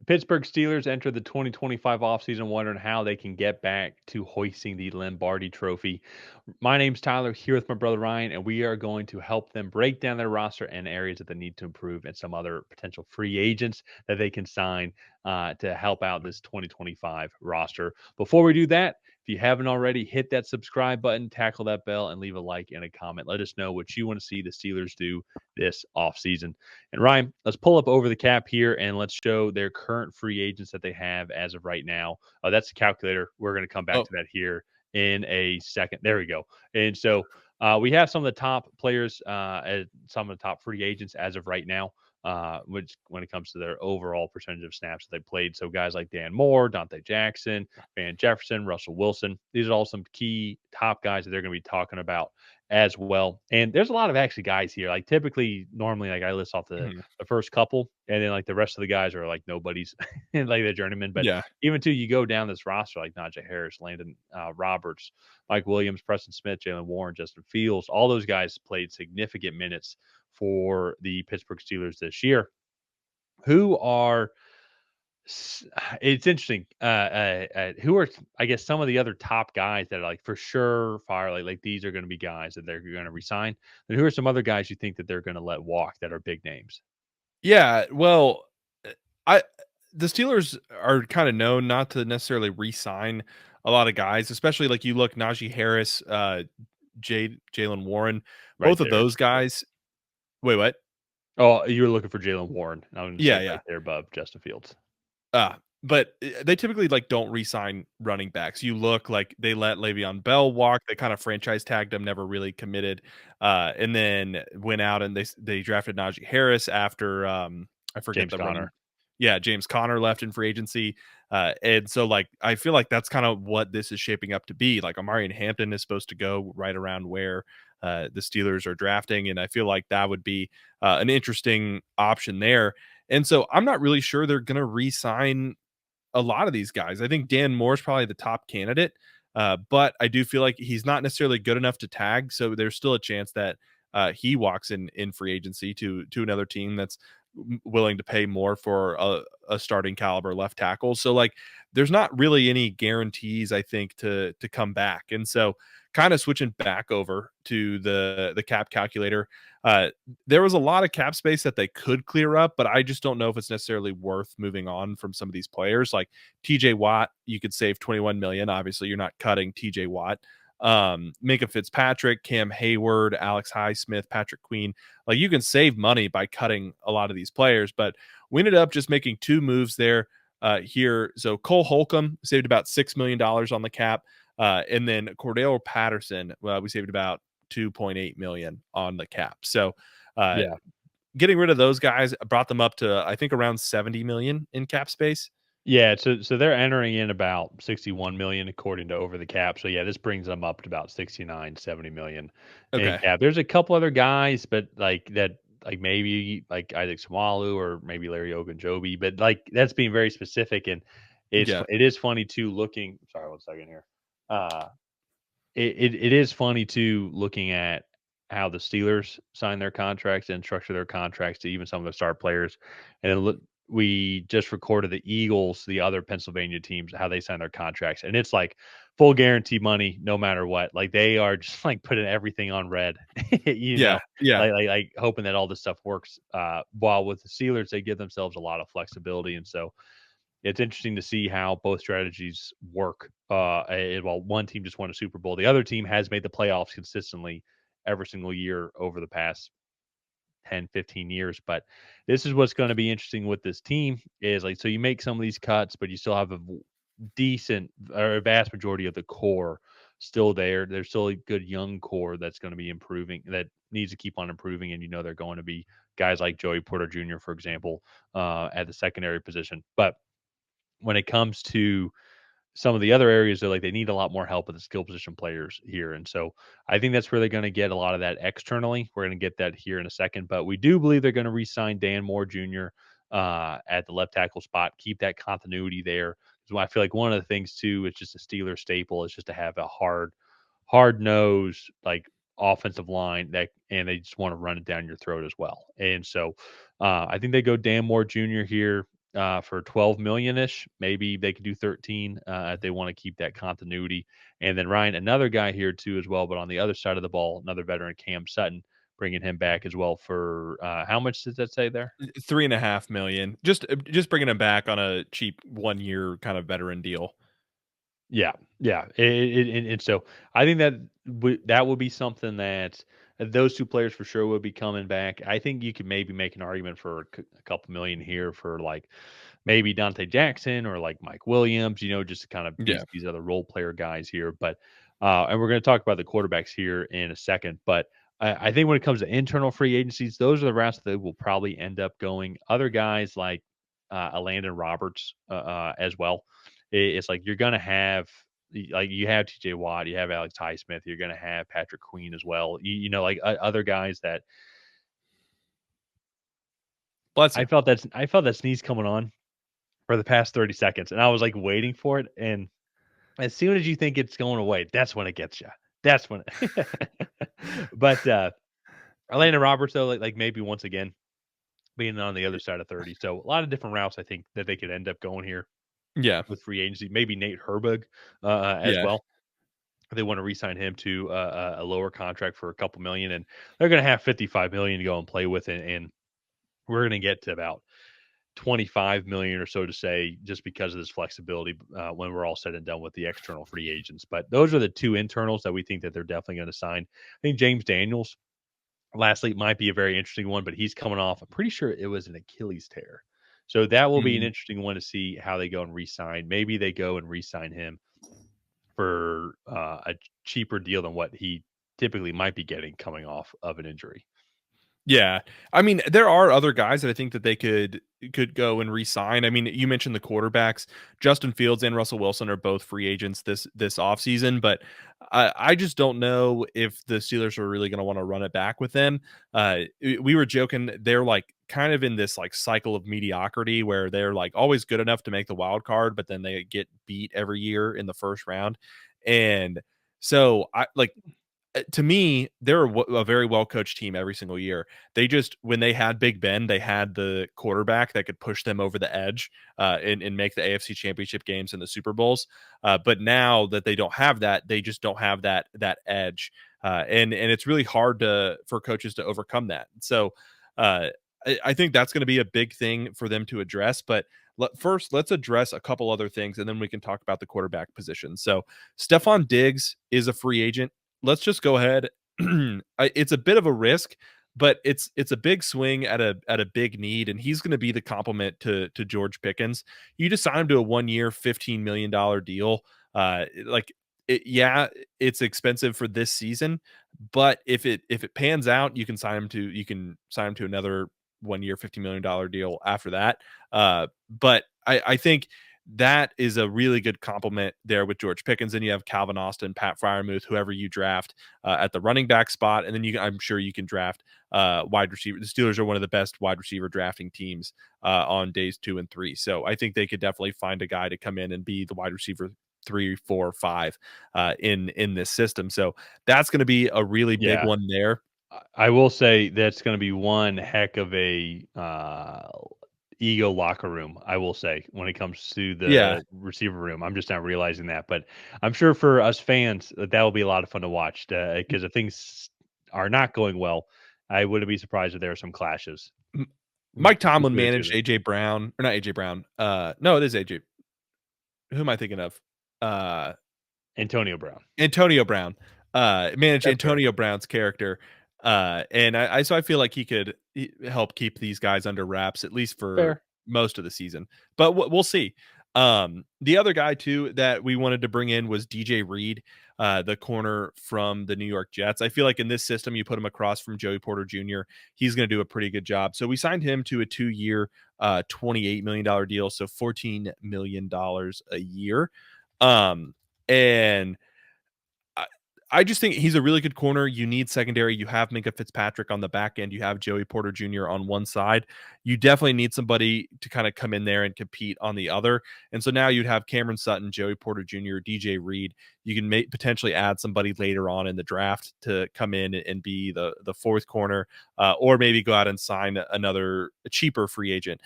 Pittsburgh Steelers enter the 2025 offseason wondering how they can get back to hoisting the Lombardi Trophy. My name's Tyler, here with my brother Ryan, and we are going to help them break down their roster and areas that they need to improve and some other potential free agents that they can sign to help out this 2025 roster. Before we do that, if you haven't already, hit that subscribe button, tackle that bell, and leave a like and a comment. Let us know what you want to see the Steelers do this offseason. And Ryan, let's pull up over the cap here and let's show their current free agents that they have as of right now. That's the calculator. We're going to come back Oh, to that here in a second. There we go. And so we have some of the top players, as some of the top free agents as of right now. Which when it comes to their overall percentage of snaps that they played. So guys like Dan Moore, Dante Jackson, Van Jefferson, Russell Wilson, these are all some key top guys that they're going to be talking about as well. And there's a lot of actually guys here. Like typically, normally, like I list off mhm. the first couple, and then like the rest of the guys are like nobodies, and like the journeyman. But Yeah. even too, you go down this roster like Najee Harris, Landon Roberts, Mike Williams, Preston Smith, Jalen Warren, Justin Fields. All those guys played significant minutes for the Pittsburgh Steelers this year. Who are it's interesting. Who are I guess some of the other top guys that are like for sure fire like these are going to be guys that they're going to resign. And who are some other guys you think that they're going to let walk that are big names? Yeah, well, I the Steelers are kinda known not to necessarily re-sign a lot of guys, especially, like, you look Najee Harris, Jalen Warren, Right both of there. those guys. Wait, what? Oh, you were looking for Jalen Warren. I'm going to say Yeah, yeah. right there above Justin Fields. But, they typically, like, don't re-sign running backs. You look like they let Le'Veon Bell walk, they kinda franchise tagged him, never really committed, and then went out and they drafted Najee Harris after, I forget James the running. Conner. Yeah, James Conner left in free agency, and so, like, I feel like that's kinda what this is shaping up to be. Like, Omarion Hampton is supposed to go right around where, the Steelers are drafting, and I feel like that would be, an interesting option there, and so I'm not really sure they're gonna re-sign a lot of these guys. I think Dan Moore's probably the top candidate, but I do feel like he's not necessarily good enough to tag, so there's still a chance that he walks in free agency to another team that's willing to pay more for a starting caliber left tackle. So like, there's not really any guarantees I think to come back, and so kind of switching back over to the cap calculator. Uh, there was a lot of cap space that they could clear up, but I just don't know if it's necessarily worth moving on from some of these players. Like TJ Watt, you could save 21 million. Obviously, you're not cutting TJ Watt. Minka Fitzpatrick, Cam Hayward, Alex Highsmith, Patrick Queen. Like you can save money by cutting a lot of these players, but we ended up just making two moves there here. So Cole Holcomb saved about $6 million on the cap. And then Cordell Patterson, we saved about 2.8 million on the cap. So uh, Yeah. getting rid of those guys brought them up to I think around 70 million in cap space. Yeah, so they're entering in about 61 million according to over the cap. So yeah, this brings them up to about 69, 70 million in Okay. cap. There's a couple other guys, but like that like maybe like Isaac Samalu or maybe Larry Ogunjobi, but like that's being very specific and Yeah. it is funny too looking sorry, 1 second here. Uh it is funny too looking at how the Steelers sign their contracts and structure their contracts to even some of the star players. And then look, we just recorded the Eagles, the other Pennsylvania teams, how they sign their contracts. And it's like full guarantee money no matter what. Like they are just like putting everything on red, you know, Yeah. Yeah. like hoping that all this stuff works. While with the Steelers, they give themselves a lot of flexibility. And so it's interesting to see how both strategies work. While one team just won a Super Bowl, the other team has made the playoffs consistently every single year over the past 10, 15 years. But this is what's going to be interesting with this team is like, so you make some of these cuts, but you still have a decent or a vast majority of the core still there. There's still a good young core that's going to be improving, that needs to keep on improving. And you know, they're going to be guys like Joey Porter Jr., for example, at the secondary position. But when it comes to some of the other areas, they're like they need a lot more help with the skill position players here. And so I think that's where they're going to get a lot of that externally. We're going to get that here in a second, but we do believe they're going to re-sign Dan Moore Jr. At the left tackle spot, keep that continuity there. So I feel like one of the things too, it's just a Steeler staple, is just to have a hard nose like offensive line that, and they just want to run it down your throat as well. And so I think they go Dan Moore Jr. here. for 12 million ish. Maybe they could do 13 if they want to keep that continuity. And then Ryan, another guy here too as well, but on the other side of the ball, another veteran, Cam Sutton, bringing him back as well for how much does that say there? 3.5 million. Just bringing him back on a cheap 1 year kind of veteran deal. Yeah, yeah, and so I think that that would be something that those two players for sure would be coming back. I think you could maybe make an argument for a couple million here for like maybe Dante Jackson or like Mike Williams, just to kind of Yeah. these other role player guys here. But and we're going to talk about the quarterbacks here in a second. But I think when it comes to internal free agencies, those are the routes that will probably end up going. Other guys like Landon Roberts as well. It's like you're going to have like you have TJ Watt, you have Alex Highsmith, you're going to have Patrick Queen as well. Like other guys that Bless you. I felt that sneeze coming on for the past 30 seconds, and I was like waiting for it. And as soon as you think it's going away, that's when it gets you. That's when. But Landon Roberts though, like maybe once again being on the other side of 30. So a lot of different routes I think that they could end up going here Yeah. with free agency. Maybe Nate Herbig as Yeah. well. They want to re-sign him to a lower contract for a couple million, and they're going to have 55 million to go and play with, and we're going to get to about 25 million or so to say just because of this flexibility when we're all said and done with the external free agents. But those are the two internals that we think that they're definitely going to sign. I think James Daniels lastly might be a very interesting one, but he's coming off, I'm pretty sure it was an Achilles tear. So that will be an Mm. interesting one to see how they go and re-sign. Maybe they go and re-sign him for a cheaper deal than what he typically might be getting coming off of an injury. Yeah. I mean, there are other guys that I think that they could go and re-sign. I mean, you mentioned the quarterbacks. Justin Fields and Russell Wilson are both free agents this offseason, but I just don't know if the Steelers are really going to want to run it back with them. We were joking, they're like kind of in this like cycle of mediocrity where they're like always good enough to make the wild card, but then they get beat every year in the first round. And so I like to me, they're a very well coached team every single year. They just when they had Big Ben, they had the quarterback that could push them over the edge and make the AFC Championship games and the Super Bowls. But now that they don't have that, they just don't have that edge, and it's really hard for coaches to overcome that. So I think that's going to be a big thing for them to address. But first, let's address a couple other things, and then we can talk about the quarterback position. So Stephon Diggs is a free agent. Let's just go ahead. It's a bit of a risk, but it's a big swing at a big need, and he's going to be the complement to George Pickens. You just sign him to a 1 year, $15 million deal. Yeah, it's expensive for this season, but if it pans out, you can sign him to another 1 year, $50 million deal after that. But I think that is a really good compliment there with George Pickens. Then you have Calvin Austin, Pat Freiermuth, whoever you draft at the running back spot, and then I'm sure you can draft wide receiver. The Steelers are one of the best wide receiver drafting teams on days 2 and 3. So I think they could definitely find a guy to come in and be the wide receiver 3, 4, 5 in this system. So that's going to be a really big Yeah. one there. I will say that's going to be one heck of a ego locker room. I will say when it comes to Yeah. the receiver room, I'm just not realizing that, but I'm sure for us fans that will be a lot of fun to watch because if things are not going well, I wouldn't be surprised if there are some clashes Mike Tomlin between the two of managed them. AJ Brown, or not AJ Brown. No, it is AJ. Who am I thinking of? Antonio Brown. Antonio Brown. Managed That's fair. Antonio Brown's character. And so I feel like he could help keep these guys under wraps at least for Fair. most of the season. But we'll see. The other guy too that we wanted to bring in was DJ Reed, the corner from the New York Jets. I feel like in this system, you put him across from Joey Porter Jr., he's going to do a pretty good job. So we signed him to a 2 year, $28 million deal, so $14 million a year. And I just think he's a really good corner. You need secondary. You have Minka Fitzpatrick on the back end. You have Joey Porter Jr. on one side. You definitely need somebody to kind of come in there and compete on the other. And so now you'd have Cameron Sutton, Joey Porter Jr., DJ Reed. You can potentially add somebody later on in the draft to come in and be the fourth corner, or maybe go out and sign another cheaper free agent.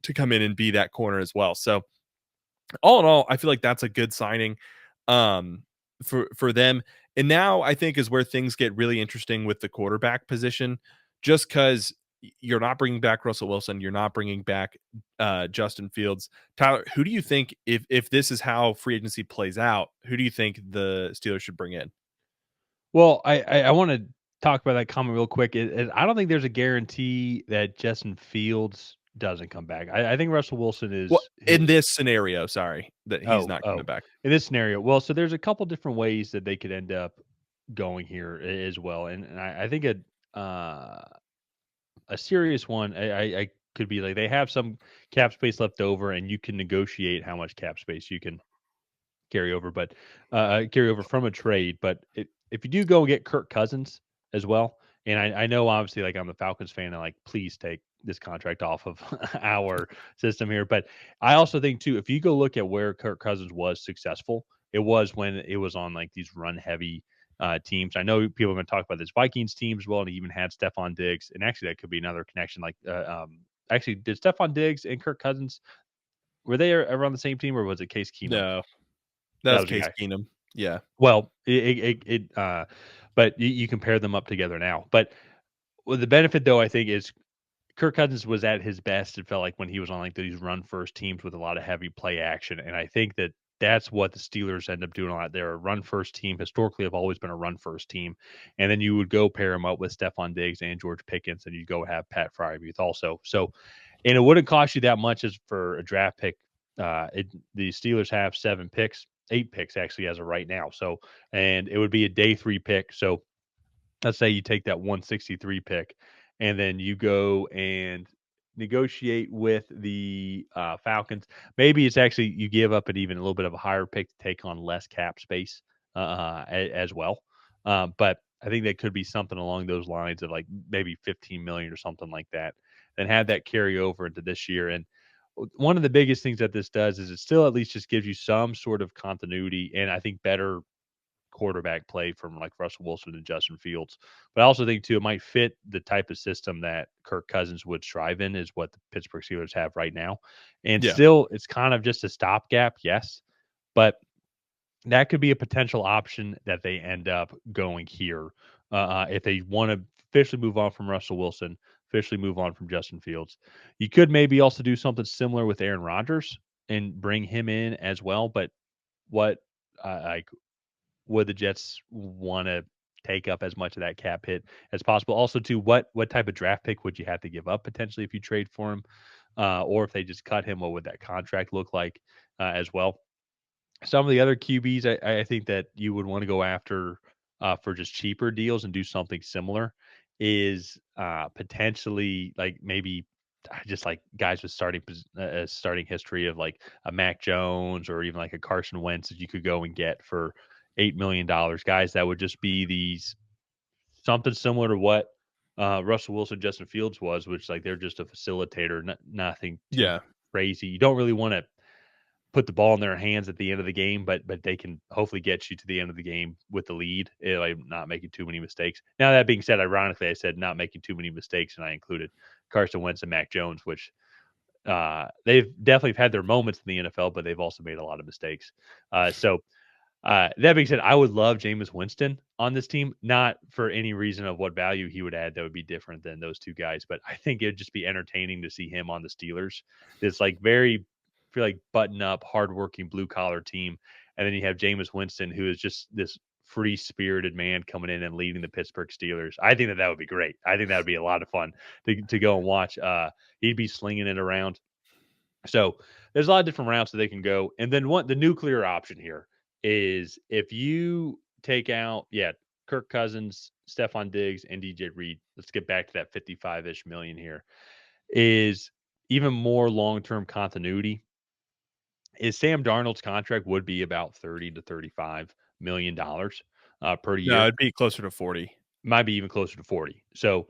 to come in and be that corner as well. So all in all, I feel like that's a good signing um, for them. And now I think is where things get really interesting with the quarterback position, just because you're not bringing back Russell Wilson, you're not bringing back Justin Fields. Tyler, who do you think if this is how free agency plays out, who do you think the Steelers should bring in? Well, I want to talk about that comment real quick. I don't think there's a guarantee that Justin Fields doesn't come back. I think Russell Wilson Well, is in this scenario, sorry, that he's not coming oh, back. in this scenario. Well, so there's a couple different ways that they could end up going here as well, and I think a serious one. I could be like they have some cap space left over, and you can negotiate how much cap space you can carry over from a trade. But if you do go and get Kirk Cousins as well, and I know obviously like I'm a Falcons fan and like please take this contract off of our system here. But I also think too, if you go look at where Kirk Cousins was successful, it was when it was on like these run heavy teams. I know people are going to talk about this Vikings team as well, and he even had Stephon Diggs, and actually that could be another connection. Like, actually, did Stephon Diggs and Kirk Cousins were they ever on the same team, or was it Case Keenum? No, that That was was a Case guy. Keenum. Yeah, Well, but you compare them up together now. But well, the benefit though, I think, is Kirk Cousins was at his best. It felt like when he was on like these run first teams with a lot of heavy play action, and I think that that's what the Steelers end up doing a lot. They're a run first team. Historically, have always been a run first team, and then you would go pair them up with Stephon Diggs and George Pickens, and you go have Pat Fryermuth also. So, and it wouldn't cost you that much as for a draft pick. The Steelers have 7 picks, 8 picks actually as of right now. So, and it would be a day 3 pick. So let's say you take that 163 pick and then you go and negotiate with the Falcons. Maybe it's actually you give up an even a little bit of a higher pick to take on less cap space as well. But I think that could be something along those lines of like maybe 15 million or something like that, and have that carry over into this year. And one of the biggest things that this does is it still at least just gives you some sort of continuity and I think better quarterback play from like Russell Wilson and Justin Fields. But I also think too it might fit the type of system that Kirk Cousins would strive in is what the Pittsburgh Steelers have right now. And yeah, still it's kind of just a stopgap, yes. But that could be a potential option that they end up going here. If they want to officially move on from Russell Wilson, officially move on from Justin Fields. You could maybe also do something similar with Aaron Rodgers and bring him in as well. But what like would the Jets want to take up as much of that cap hit as possible? Also, to what type of draft pick would you have to give up potentially if you trade for him, or if they just cut him? What would that contract look like as well? Some of the other QBs, I think that you would want to go after for just cheaper deals and do something similar is potentially like maybe just like guys with starting history of like a Mac Jones or even like a Carson Wentz that you could go and get for $8 million. Guys that would just be these something similar to what Russell Wilson, Justin Fields was, which like they're just a facilitator, nothing too yeah, crazy. You don't really want to put the ball in their hands at the end of the game, but they can hopefully get you to the end of the game with the lead, like not making too many mistakes. Now that being said, ironically, I said not making too many mistakes, and I included Carson Wentz and Mac Jones, which they've definitely had their moments in the NFL, but they've also made a lot of mistakes. That being said, I would love Jameis Winston on this team, not for any reason of what value he would add that would be different than those two guys, but I think it'd just be entertaining to see him on the Steelers. This like very feel like button up, hardworking blue collar team, and then you have Jameis Winston, who is just this free spirited man coming in and leading the Pittsburgh Steelers. I think that would be great. I think that would be a lot of fun to go and watch. He'd be slinging it around. So there's a lot of different routes that they can go. And then the nuclear option here is if you take out, Kirk Cousins, Stephon Diggs, and DJ Reed, let's get back to that 55-ish million here, is even more long-term continuity. Is Sam Darnold's contract would be about 30 to 35 million dollars per no, year. it'd be closer to 40. Might be even closer to 40. So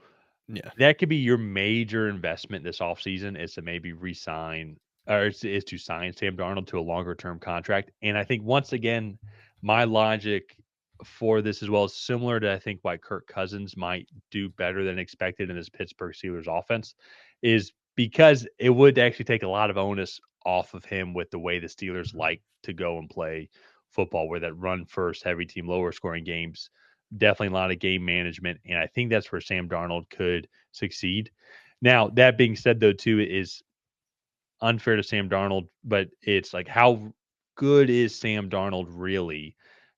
Yeah, that could be your major investment this offseason is to maybe resign or is to sign Sam Darnold to a longer term contract. And I think once again, my logic for this as well is similar to I think why Kirk Cousins might do better than expected in this Pittsburgh Steelers offense is because it would actually take a lot of onus off of him with the way the Steelers like to go and play football, where that run first, heavy team, lower scoring games, definitely a lot of game management. And I think that's where Sam Darnold could succeed. Now, that being said, though, too, it is unfair to Sam Darnold, but it's like, how good is Sam Darnold really?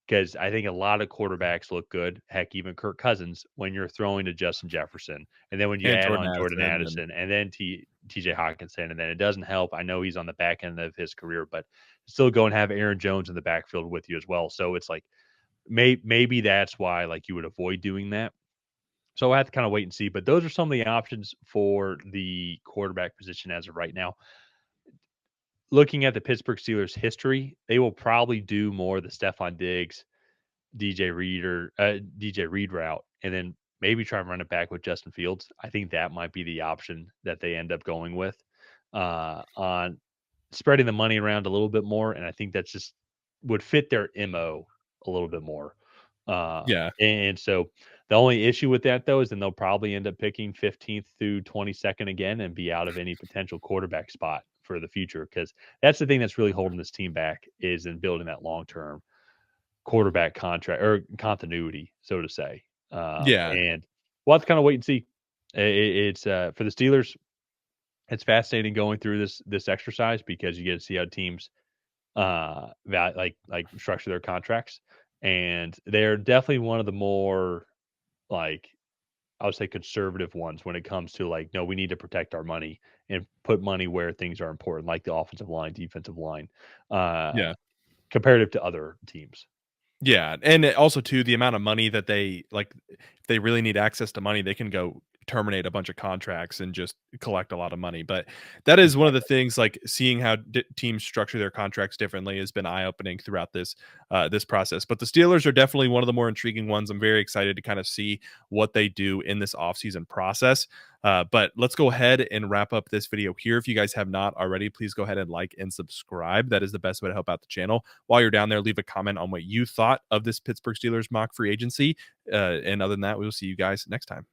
Because I think a lot of quarterbacks look good. Heck, even Kirk Cousins, when you're throwing to Justin Jefferson, and then when you And add Jordan on Jordan Addison, and Addison, and then TJ Hawkinson, and then it doesn't help. I know he's on the back end of his career, but still go and have Aaron Jones in the backfield with you as well. So it's like maybe that's why like you would avoid doing that. So I have to kind of wait and see. But those are some of the options for the quarterback position as of right now. Looking at the Pittsburgh Steelers' history, they will probably do more the Stephon Diggs, DJ Reed route, and then maybe try and run it back with Justin Fields. I think that might be the option that they end up going with on spreading the money around a little bit more, and I think that's just would fit their MO a little bit more. yeah, And so the only issue with that though is then they'll probably end up picking 15th through 22nd again and be out of any potential quarterback spot for the future, because that's the thing that's really holding this team back is in building that long term quarterback contract or continuity, so to say. yeah, And we'll have to kind of wait and see. It's for the Steelers. It's fascinating going through this exercise because you get to see how teams like structure their contracts, and they're definitely one of the more like I would say conservative ones when it comes to like, no, we need to protect our money and put money where things are important, like the offensive line, defensive line, uh, yeah. comparative to other teams. Yeah, and also too, the amount of money that they like, if they really need access to money, they can go terminate a bunch of contracts and just collect a lot of money. But that is one of the Exactly. things, like seeing how teams structure their contracts differently has been eye opening throughout this process. But the Steelers are definitely one of the more intriguing ones. I'm very excited to kind of see what they do in this offseason process. But let's go ahead and wrap up this video here. If you guys have not already, please go ahead and like and subscribe. That is the best way to help out the channel. While you're down there, leave a comment on what you thought of this Pittsburgh Steelers mock free agency. And other than that, we will see you guys next time.